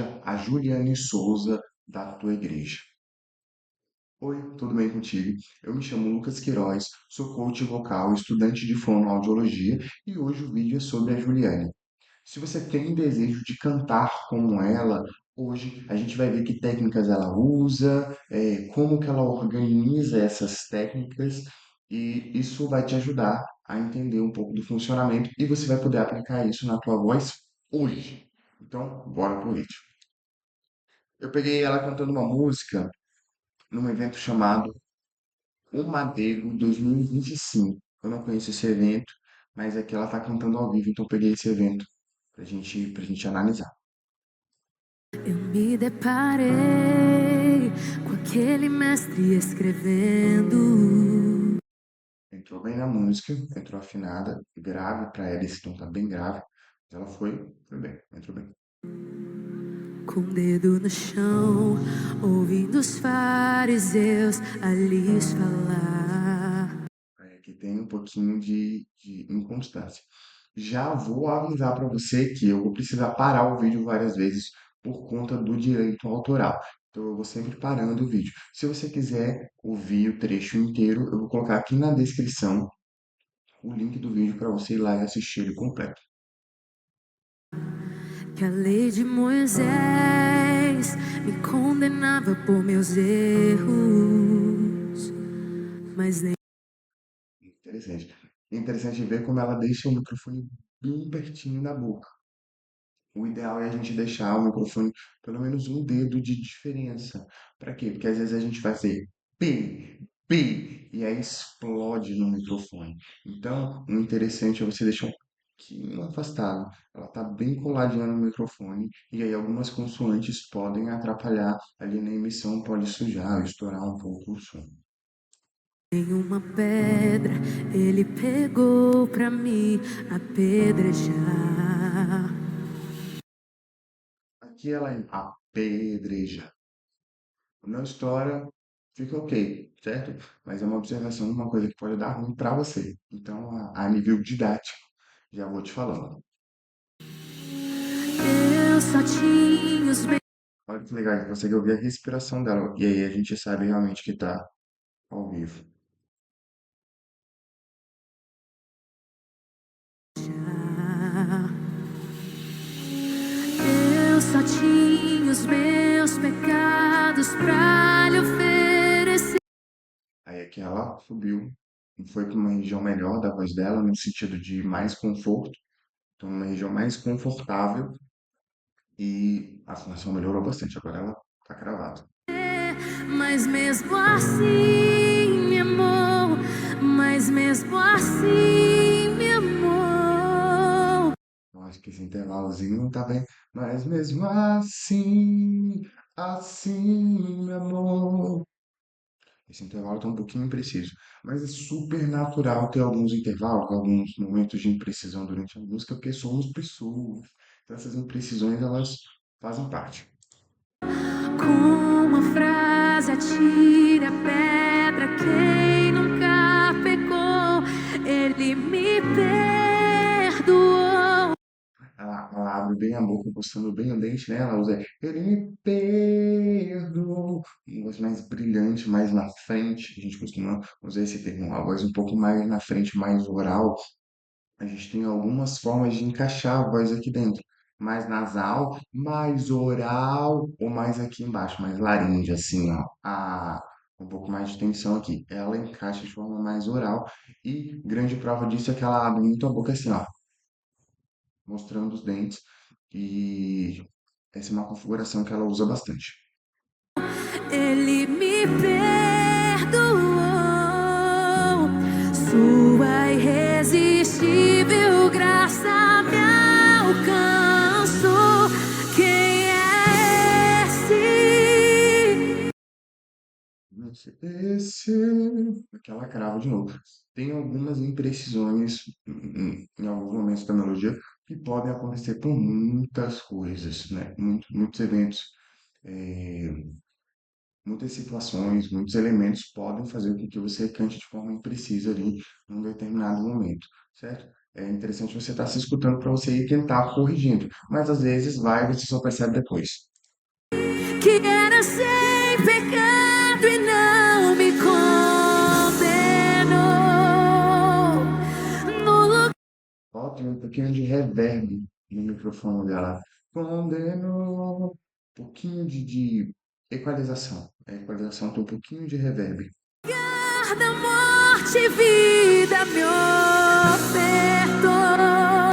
seja a Juliane Souza da tua igreja. Oi, tudo bem contigo? Eu me chamo Lucas Queiroz, sou coach vocal, estudante de fonoaudiologia e hoje o vídeo é sobre a Juliane. Se você tem desejo de cantar como ela, hoje a gente vai ver que técnicas ela usa, como que ela organiza essas técnicas e isso vai te ajudar a entender um pouco do funcionamento e você vai poder aplicar isso na tua voz hoje. Então, bora pro vídeo. Eu peguei ela cantando uma música num evento chamado O Madeiro 2025. Eu não conheço esse evento, mas é que ela tá cantando ao vivo, então eu peguei esse evento pra gente analisar. Eu me deparei com aquele mestre escrevendo. Entrou bem na música, entrou afinada, grave pra ela, esse tom tá bem grave. Mas ela foi bem, entrou bem. Com o dedo no chão, ouvindo os fariseus ali lhes falar. Que tem um pouquinho de inconstância. Já vou avisar para você que eu vou precisar parar o vídeo várias vezes por conta do direito autoral. Então eu vou sempre parando o vídeo. Se você quiser ouvir o trecho inteiro, eu vou colocar aqui na descrição o link do vídeo para você ir lá e assistir ele completo. Que a lei de Moisés me condenava por meus erros, mas nem Interessante. Interessante ver como ela deixa o microfone bem pertinho da boca. O ideal é a gente deixar o microfone pelo menos um dedo de diferença. Para quê? Porque às vezes a gente vai fazer pi, e aí explode no microfone. Então, o interessante é você deixar um pouquinho afastado. Ela está bem coladinha no microfone, e aí algumas consoantes podem atrapalhar ali na emissão, pode sujar, estourar um pouco o som. uma pedra ele pegou pra me apedrejar. Aqui ela apedreja. Não estoura, fica ok, certo? Mas é uma observação de uma coisa que pode dar ruim para você. Então, a nível didático, já vou te falando. Eu só tinha os Olha que legal, você consegue ouvir a respiração dela. E aí a gente sabe realmente que tá ao vivo. beijar. Eu só tinha os meus pecados pra lhe oferecer. Aí aqui ela subiu e foi para uma região melhor da voz dela, no sentido de mais conforto. Então, uma região mais confortável e a afinação melhorou bastante. Agora ela tá cravada. Mas mesmo assim me amou, mas mesmo assim me amou. Eu acho que esse intervalozinho não tá bem. Mas mesmo assim, assim, meu amor. Esse intervalo tá um pouquinho impreciso. Mas é super natural ter alguns intervalos, alguns momentos de imprecisão durante a música, porque somos pessoas. Então essas imprecisões, elas fazem parte. Com uma frase atire a pedra, quem nunca pecou, ele me perdoou. Ela abre bem a boca, encostando bem o dente, né? Ela usa ele me perdoou. Uma voz mais brilhante, mais na frente. A gente costuma usar esse termo, uma voz um pouco mais na frente, mais oral. A gente tem algumas formas de encaixar a voz aqui dentro. Mais nasal, mais oral ou mais aqui embaixo, mais laringe, assim, ó. Um pouco mais de tensão aqui. Ela encaixa de forma mais oral e grande prova disso é que ela abre muito a boca assim, ó, mostrando os dentes. E essa é uma configuração que ela usa bastante. Ele me perdoou. Sua irresistível graça me alcançou. Quem é esse? Esse, aquela crava de novo. Tem algumas imprecisões em alguns momentos da melodia que podem acontecer por muitas coisas, né? Muitos eventos, é, muitas situações, muitos elementos podem fazer com que você cante de forma imprecisa ali num determinado momento, certo? É interessante você estar se escutando para você ir tentar corrigindo, mas às vezes vai, você só percebe depois. que era sem pecado e não me condenou. No lugar Ó, tem um pouquinho de reverb no microfone dela. Condenou. Um pouquinho de equalização. A equalização tem um pouquinho de reverb. da morte, vida me ofertou.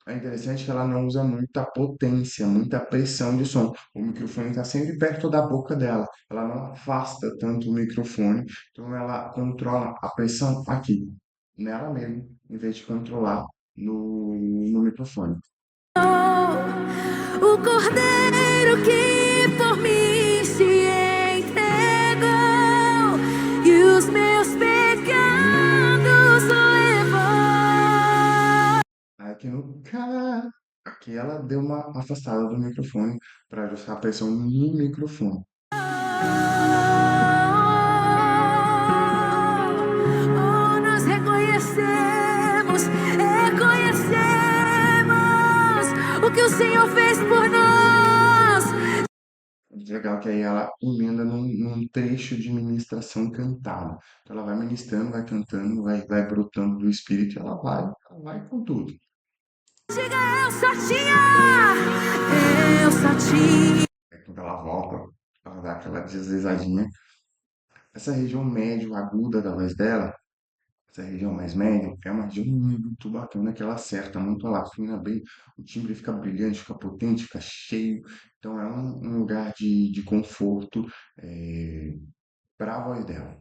É interessante que ela não usa muita potência, muita pressão de som. O microfone está sempre perto da boca dela. Ela não afasta tanto o microfone, então ela controla a pressão aqui, nela mesmo, em vez de controlar no microfone. O cordeiro que por mim se entregou e os meus pecados levou. Aqui no cá, aqui ela deu uma afastada do microfone para ajustar a pressão no microfone. Oh, nós reconhecemos o que o Senhor fez por nós. Legal que aí ela emenda num trecho de ministração cantada. Então ela vai ministrando, vai cantando, vai brotando do espírito e ela vai com tudo. Diga, eu só tinha. Aí quando ela volta, ela dá aquela deslizadinha. Essa região médio aguda da voz dela, essa região mais média, é uma região muito bacana que ela acerta muito, ela afina bem, o timbre fica brilhante, fica potente, fica cheio. Então é um lugar de conforto para a voz dela.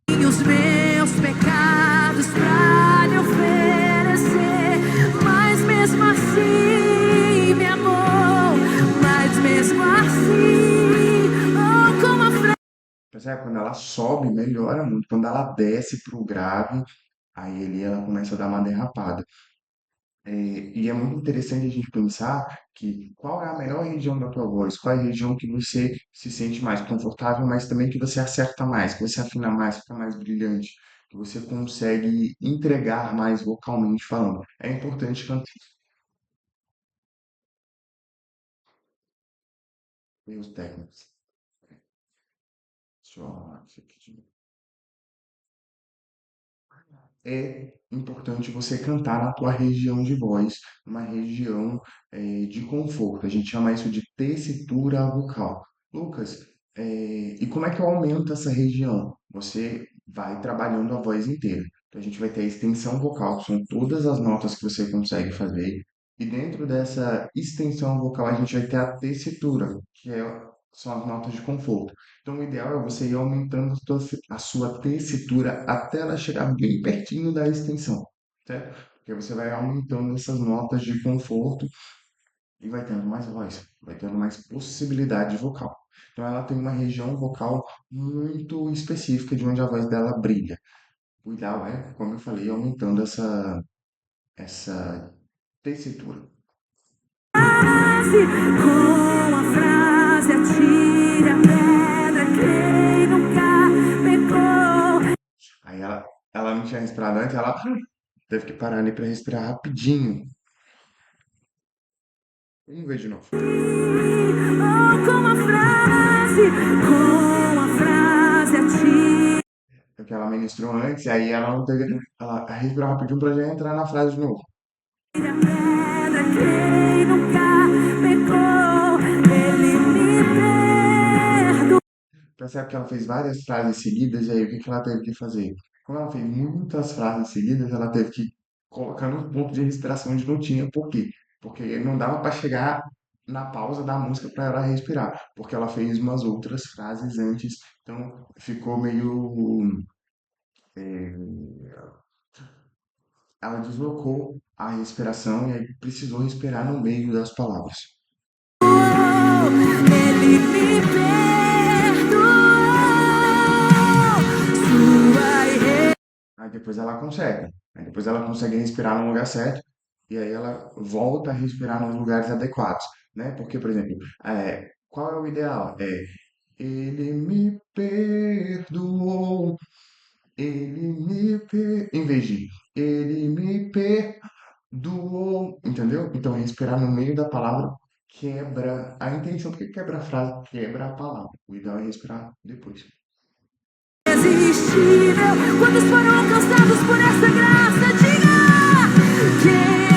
Os meus pecados pra lhe oferecer, mas mesmo assim me amou, mas mesmo assim, oh, como a Percebe? Quando ela sobe, melhora muito. Quando ela desce para o grave, aí ali ela começa a dar uma derrapada. E é muito interessante a gente pensar que qual é a melhor região da tua voz, qual é a região que você se sente mais confortável, mas também que você acerta mais, que você afina mais, fica mais brilhante, que você consegue entregar mais vocalmente falando. É importante cantar os técnicos. Deixa eu arrumar isso aqui de novo. É importante você cantar na tua região de voz, uma região de conforto. A gente chama isso de tessitura vocal. Lucas, e como é que eu aumento essa região? Você vai trabalhando a voz inteira. Então a gente vai ter a extensão vocal, que são todas as notas que você consegue fazer. E dentro dessa extensão vocal a gente vai ter a tessitura, são as notas de conforto. Então, o ideal é você ir aumentando a sua tessitura até ela chegar bem pertinho da extensão, certo? Porque você vai aumentando essas notas de conforto e vai tendo mais voz, vai tendo mais possibilidade vocal. Então, ela tem uma região vocal muito específica de onde a voz dela brilha. O ideal é, como eu falei, aumentando essa tessitura. com a frase atire a pedra, quem nunca pecou. Aí ela não tinha respirado antes, ela teve que parar ali para respirar rapidinho. Vamos ver de novo. Oh, com a frase atire Porque ela ministrou antes, e aí ela não teve. Ela respirou rapidinho pra já entrar na frase de novo. a pedra, quem nunca pecou, ele me perdoa. Percebe que ela fez várias frases seguidas, e aí o que que ela teve que fazer? Como ela fez muitas frases seguidas, ela teve que colocar no ponto de respiração onde não tinha. Por quê? Porque não dava para chegar na pausa da música para ela respirar, porque ela fez umas outras frases antes, então ficou meio. Ela deslocou a respiração e aí precisou respirar no meio das palavras. Ele me perdoou. Sua Aí depois ela consegue. Aí depois ela consegue respirar no lugar certo e aí ela volta a respirar nos lugares adequados, né? Porque, por exemplo, qual é o ideal? Ele me perdoou, em vez de ele me perdoou, entendeu? Então respirar no meio da palavra quebra a intenção, porque quebra a frase, quebra a palavra. O ideal é respirar depois. Irresistível, quantos foram alcançados por essa graça? Diga quem é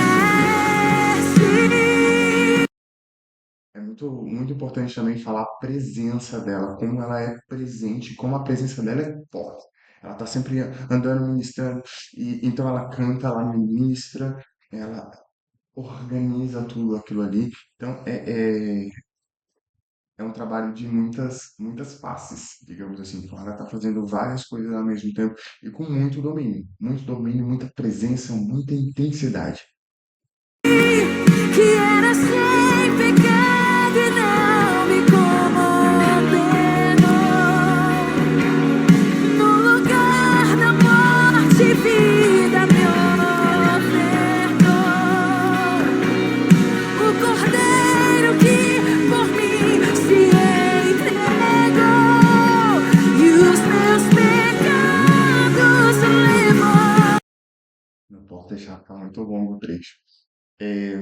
esse? É muito importante também falar a presença dela, como ela é presente, como a presença dela é forte. Ela está sempre andando, ministrando, e então ela canta, ela ministra, ela organiza tudo aquilo ali. Então é um trabalho de muitas faces, digamos assim. Então ela está fazendo várias coisas ao mesmo tempo e com muito domínio, muita presença, muita intensidade. Que era sem pecado e não me condenou. No lugar da morte, vida me ofertou. O Cordeiro que por mim se entregou e os meus pecados levou. Não posso deixar ficar muito longo o trecho. É,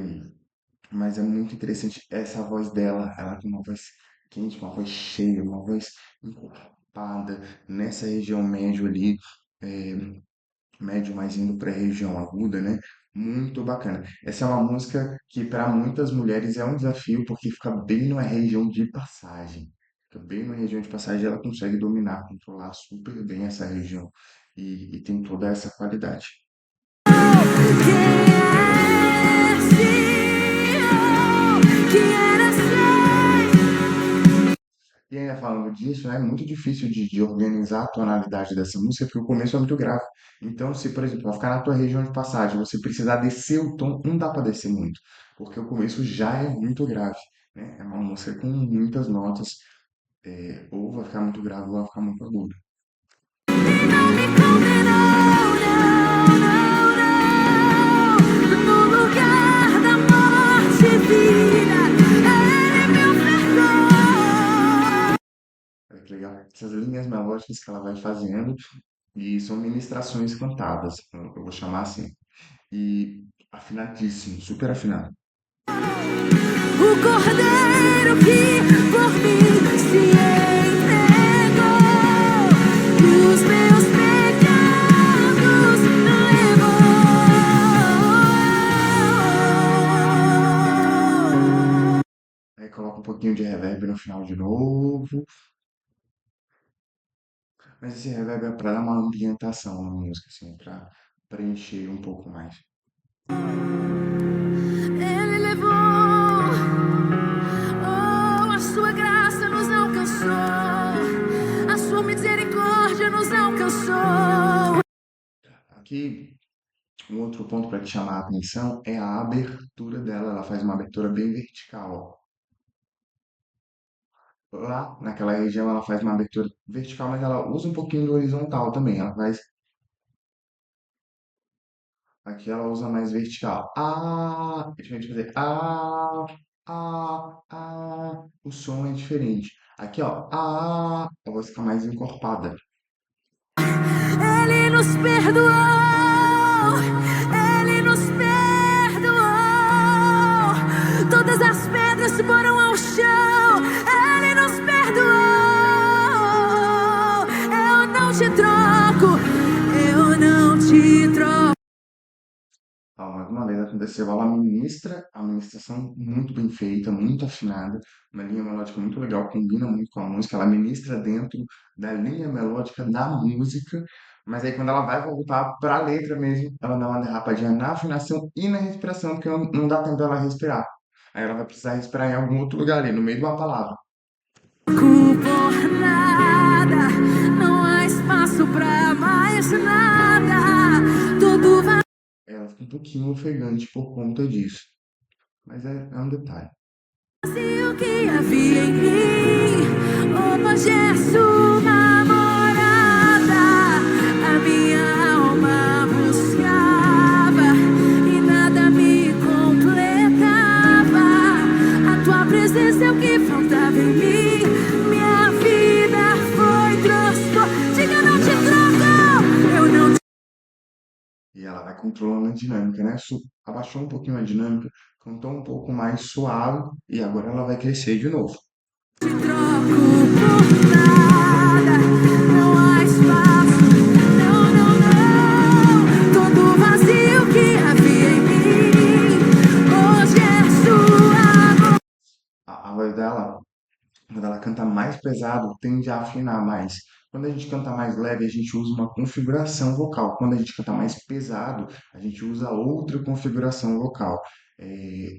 mas é muito interessante essa voz dela. Ela tem uma voz quente, uma voz cheia, uma voz encorpada nessa região médio ali, é, médio mais indo para a região aguda, né? Muito bacana. Essa é uma música que para muitas mulheres é um desafio porque fica bem numa região de passagem. Fica bem numa região de passagem, ela consegue dominar, controlar super bem essa região e tem toda essa qualidade. E ainda falando disso, né, é muito difícil de organizar a tonalidade dessa música, porque o começo é muito grave. Então, se, por exemplo, vai ficar na tua região de passagem, você precisar descer o tom, não dá para descer muito, porque o começo já é muito grave, né? É uma música com muitas notas, ou vai ficar muito grave ou vai ficar muito agudo. Não me condenou, não, não, não. No lugar da morte, vida, Ele me ofertou. Olha que legal. Essas linhas melódicas que ela vai fazendo, e são ministrações cantadas, eu vou chamar assim. E afinadíssimo, super afinado. O Cordeiro que por mim se entregou e os meus pecados levou. Aí coloca um pouquinho de reverb no final de novo. Mas esse reverb é para dar uma ambientação na música, assim, para preencher um pouco mais. Ele levou, oh, a sua graça nos alcançou, a sua misericórdia nos alcançou. Aqui, um outro ponto para te chamar a atenção é a abertura dela. Ela faz uma abertura bem vertical. Lá naquela região ela faz uma abertura vertical, mas ela usa um pouquinho do horizontal também. Ela faz. Aqui ela usa mais vertical. Ah, é diferente de fazer o som é diferente. Aqui, ó, a voz fica mais encorpada. Ele nos perdoou, Ele nos perdoou. Todas as pedras foram ao chão, Ele nos perdoou. Eu não te troco, eu não te troco. Mais uma vez aconteceu, ela ministra a ministração muito bem feita, muito afinada, uma linha melódica muito legal, combina muito com a música, ela ministra dentro da linha melódica da música, mas aí quando ela vai voltar para a letra mesmo, ela dá uma derrapadinha na afinação e na respiração, porque não dá tempo dela respirar. Aí ela vai precisar respirar em algum outro lugar ali, no meio de uma palavra. Por nada, não há espaço pra mais nada. Tudo vai. Ela fica um pouquinho ofegante por conta disso, mas é um detalhe. O que havia em mim, hoje é sua morada. A minha alma buscava e nada me completava. A tua presença é o que faltava em mim. Minha vida foi transformada. Diga, não te troco, eu não te... E ela vai controlando a dinâmica, né? Abaixou um pouquinho a dinâmica, cantou um pouco mais suave e agora ela vai crescer de novo. Te troco por nada, não há espaço, não, não, não. Todo vazio que havia em mim, hoje é sua. A voz dela, quando ela canta mais pesado, tende a afinar mais. Quando a gente canta mais leve, a gente usa uma configuração vocal. Quando a gente canta mais pesado, a gente usa outra configuração vocal.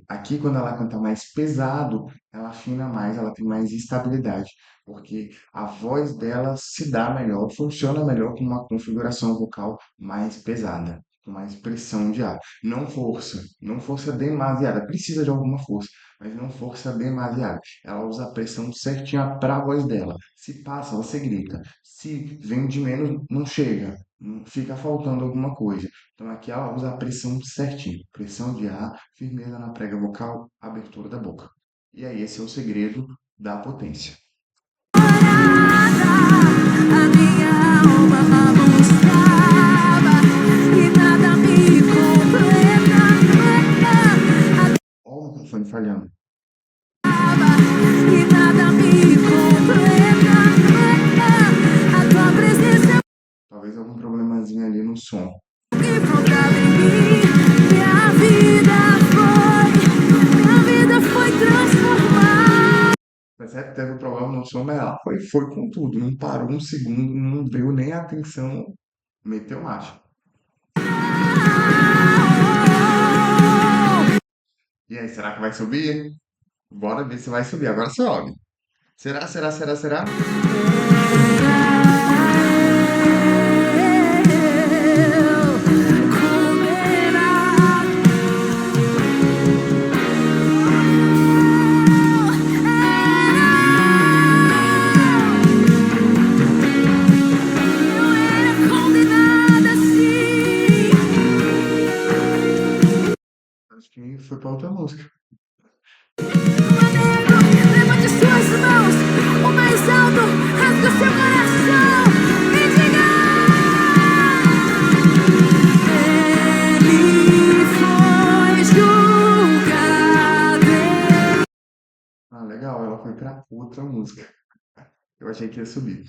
Aqui, quando ela canta mais pesado, ela afina mais, ela tem mais estabilidade, porque a voz dela se dá melhor, funciona melhor com uma configuração vocal mais pesada, com mais pressão de ar. Não força, não força demasiada, precisa de alguma força, mas não força demasiada. Ela usa a pressão certinha para a voz dela. Se passa, você grita. Se vem de menos, não chega. Fica faltando alguma coisa. Então aqui ela usa a pressão certinho. Pressão de ar, firmeza na prega vocal, abertura da boca. E aí esse é o segredo da potência. A minha alma bagunçava e nada me completa. Olha o microfone falhando. E nada me completa. A tua presença Talvez algum problemazinho ali no som. que brotava em mim. Minha vida foi transformada. Percebe que teve um problema no som, mas ela foi com tudo. Não parou um segundo, não deu nem atenção. Meteu marcha. E aí, será que vai subir? Bora ver se vai subir. Agora sobe. Será, será, será, será? Acho que foi pra outra música. Levante suas mãos, o mais alto, rasga seu coração e diga: Ele foi julgado. Ah, legal, ela foi pra outra música. Eu achei que ia subir.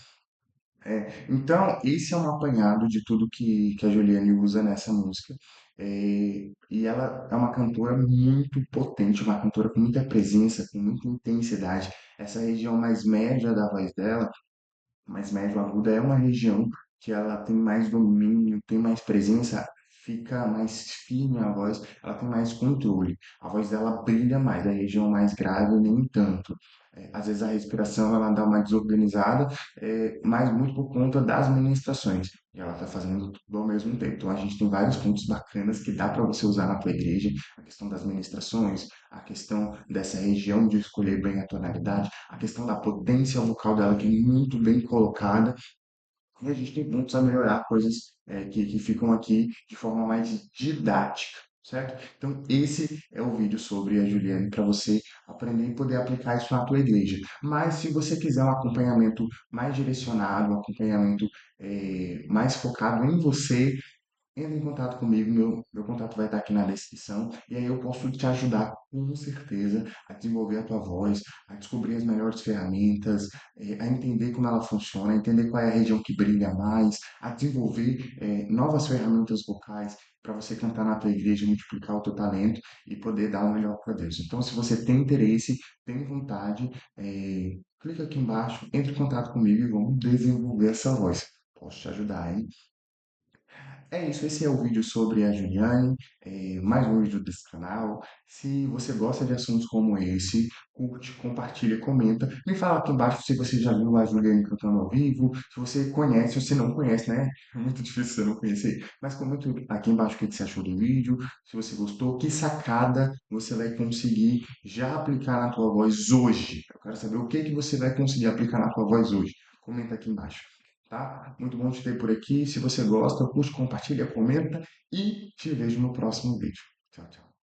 Então, esse é um apanhado de tudo que a Juliane usa nessa música. E ela é uma cantora muito potente, uma cantora com muita presença, com muita intensidade. Essa região mais média da voz dela, mais médio aguda, é uma região que ela tem mais domínio, tem mais presença, fica mais firme a voz, ela tem mais controle. A voz dela brilha mais, a região mais grave nem tanto. Às vezes a respiração ela dá uma desorganizada, mas muito por conta das ministrações. E ela está fazendo tudo ao mesmo tempo. Então a gente tem vários pontos bacanas que dá para você usar na tua igreja. A questão das ministrações, a questão dessa região de escolher bem a tonalidade, a questão da potência vocal dela, que é muito bem colocada. E a gente tem pontos a melhorar, coisas que ficam aqui de forma mais didática, certo? Então, esse é o vídeo sobre a Juliane para você aprender e poder aplicar isso na tua igreja. Mas, se você quiser um acompanhamento mais direcionado, um acompanhamento mais focado em você, entra em contato comigo, meu contato vai estar aqui na descrição, e aí eu posso te ajudar com certeza a desenvolver a tua voz, a descobrir as melhores ferramentas, a entender como ela funciona, a entender qual é a região que brilha mais, a desenvolver novas ferramentas vocais para você cantar na tua igreja, multiplicar o teu talento e poder dar o melhor para Deus. Então, se você tem interesse, tem vontade, clica aqui embaixo, entre em contato comigo e vamos desenvolver essa voz. Posso te ajudar, hein? É isso, esse é o vídeo sobre a Juliane, mais um vídeo desse canal. Se você gosta de assuntos como esse, curte, compartilha, comenta. Me fala aqui embaixo se você já viu a Juliane cantando ao vivo, se você conhece ou se não conhece, né? É muito difícil você não conhecer. Mas comenta aqui embaixo o que você achou do vídeo, se você gostou, que sacada você vai conseguir já aplicar na tua voz hoje. Eu quero saber o que que você vai conseguir aplicar na tua voz hoje. Comenta aqui embaixo. Tá? Muito bom te ter por aqui. Se você gosta, curte, compartilha, comenta e te vejo no próximo vídeo. Tchau, tchau.